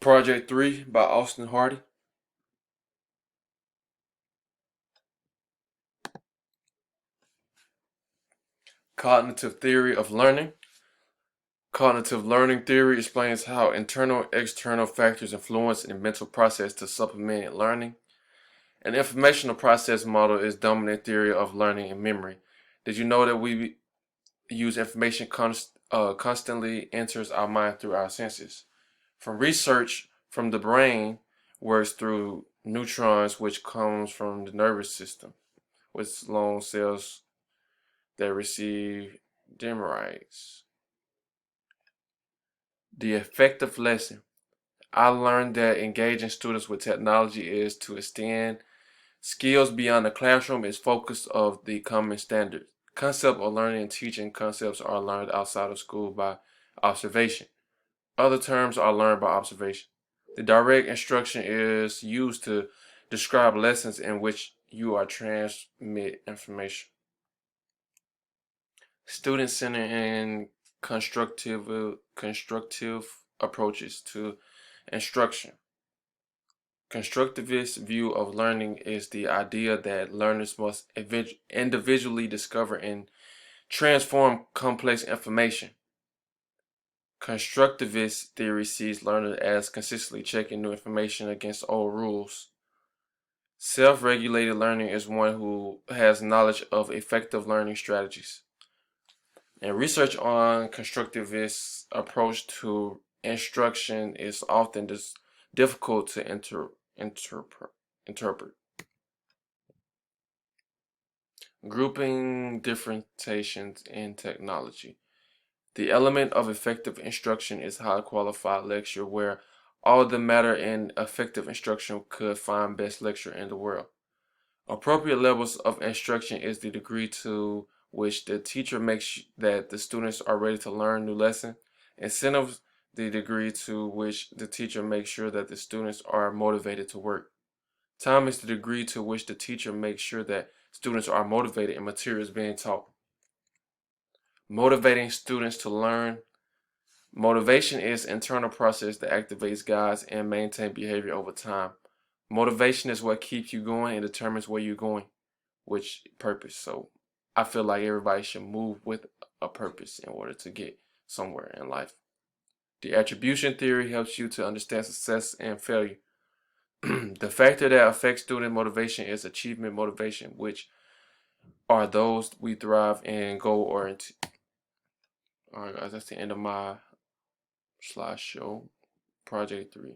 Project 3 by Austin Hardy. Cognitive theory of learning. Cognitive learning theory explains how internal and external factors influence a mental process to supplement learning. An informational process model is dominant theory of learning and memory. Did you know that we use information constantly enters our mind through our senses? From research from the brain works through neutrons, which comes from the nervous system, with lone cells that receive dendrites. The effective lesson. I learned that engaging students with technology is to extend skills beyond the classroom is focus of the common standard. Concept of learning and teaching concepts are learned outside of school by observation. Other terms are learned by observation. The direct instruction is used to describe lessons in which you are transmit information. Student-centered and constructive approaches to instruction. Constructivist view of learning is the idea that learners must individually discover and transform complex information. Constructivist theory sees learners as consistently checking new information against old rules. Self-regulated learning is one who has knowledge of effective learning strategies. And research on constructivist approach to instruction is often difficult to interpret. Grouping differentiations in technology. The element of effective instruction is highly qualified lecture where all the matter in effective instruction could find best lecture in the world. Appropriate levels of instruction is the degree to which the teacher makes that the students are ready to learn new lesson. Incentives, the degree to which the teacher makes sure that the students are motivated to work. Time is the degree to which the teacher makes sure that students are motivated and materials being taught. Motivating students to learn. Motivation is internal process that activates guides and maintain behavior over time. Motivation is what keeps you going and determines where you're going, which purpose. So I feel like everybody should move with a purpose in order to get somewhere in life. The attribution theory helps you to understand success and failure. The factor that affects student motivation is achievement motivation, which are those we thrive in goal oriented. Alright guys, that's the end of my slideshow, Project 3.